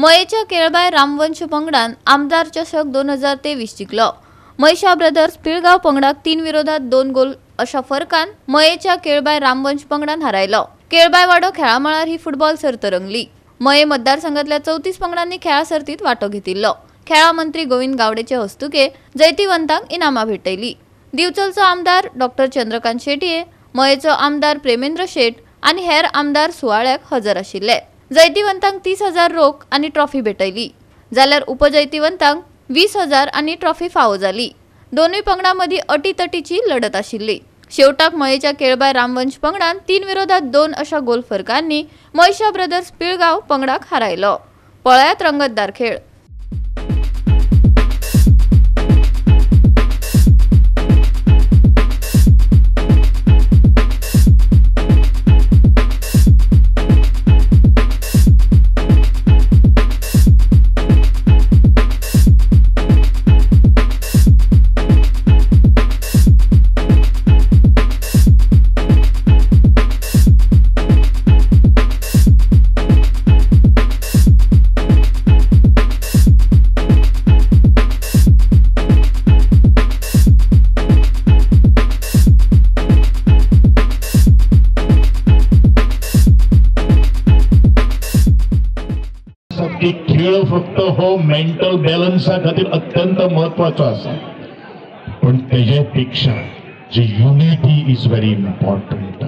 मयेच्या केळबाय रामवंश पंगडान आमदार चषक 2023 जिंकलो। महेशा ब्रदर्स पिळगाव पंगडाक 3 विरोधात 2 गोल अशा फरकान मयेच्या केळबाय रामवंश पंगडान हारायलो। केळबाय वाडो खेळामळार ही फुटबॉल सर्त रंगली। मये मतदारसंघातल्या 34 पंगडांनी खेळा सर्तीत वाटो घेतिल्लो। खेळा मंत्री गोविंद गावडेचे हस्तुके जैतिवंतांक इनामां भेटयली। दिवचलचो आमदार डॉ चंद्रकांत शेटये, मयेचो आमदार प्रेमेंद्र शेट आणि हेर आमदार सुवाळ्याक हजर आशिल्ले। जैतिवंतांक 30,000 रोख आणि ट्रॉफी भेटयली, जाल्यार उपजैतिवंतांक 20,000 आणि ट्रॉफी फावो जाली। दोनूय पंगडां मदीं अटीतटीची लढत आशिल्ली। शेवटाक मयेच्या केळबाय रामवंश पंगडान 3 विरोधात 2 अशा गोल फरकांनी महेशा ब्रदर्स पिळगाव पंगडाक हारायलो। पळयात रंगतदार खेळ। की खेळ फक्त हो मेंटल बॅलन्सा खातीर अत्यंत महत्वाचो आसा, पण तेजेपेक्षा जी युनिटी इज व्हेरी इम्पॉर्टंट।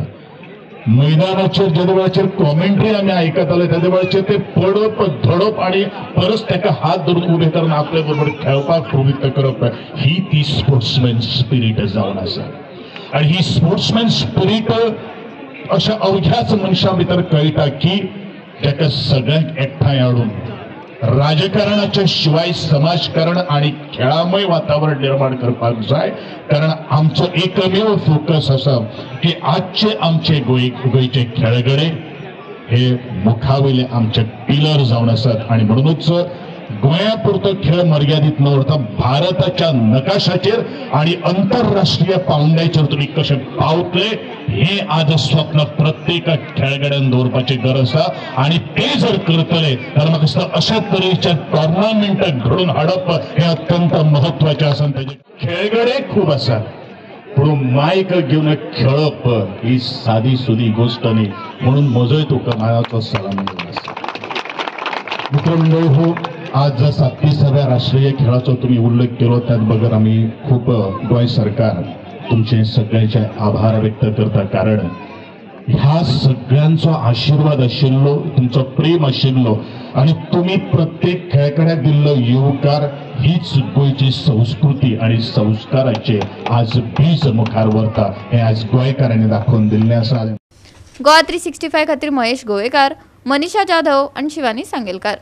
मैदानाचेर जेदे वेळाचेर कॉमेंट्री आमी आयकताले तेदे वेळाचेर ते पडप धडप आणि परत ताका हात धरून उबे करून आपले बरोबर खेळपाक प्रवृत्त करप, ही ती स्पोर्ट्समॅन स्पिरीट जावन आसा। आणि ही स्पोर्ट्समॅन स्पिरीट अशा अवघ्याच मनशां भितर कळटा की त्याका सगळ्यांक एकठांय हाडून राजकारणाच्या शिवाय समाजकारण आणि खेळामय वातावरण निर्माण करपाक जाय। कारण आमचो एकमेव फोकस आसा की आजचे आमचे गोंयचे खेळगडे हे मुखावयले आमचे पिलर जावन आसात। आणि म्हणूनच गोंयापुरतो खेळ मर्यादित न उरता भारताच्या नकाशाचेर आणि आंतरराष्ट्रीय पावंड्याचेर तुमी कशे पावतले हे आज स्वप्न प्रत्येक खेळगड्यान दवरपाची गरज आसा। आणि ते जर करतले तर म्हाका दिसता अशा तरेच्या टोर्नामेंट घडून हाडप हे अत्यंत महत्वाचे आसा। ताचे खेळगडे खूप आसात, पण मायक घेवन खेळप ही सादी सुदी गोष्ट न्ही। म्हणून म्हजोय तुका मानाचो सलाम आसा। मित्रमंडळी हो, आज 37व्या राष्ट्रीय खेळाचो तुम्ही उल्लेख केलो, त्यात बगर आम्ही खूप गोंय सरकार तुमचे सगळ्यांचे आभार व्यक्त करता। कारण ह्या सगळ्यांचो आशीर्वाद आशिल्लो, तुमचो प्रेम आशिल्लो आणि तुम्ही प्रत्येक खेळगड्याक दिल्लो येवकार हीच गोंयची संस्कृती आणि संस्काराचे आज बीज मुखार व्हरता हे आज गोंयकारांनी दाखोवन दिल्लें आसा। गोवा 365 खातीर महेश गोवेकार, मनीषा जाधव आणि शिवानी सांगेलकार।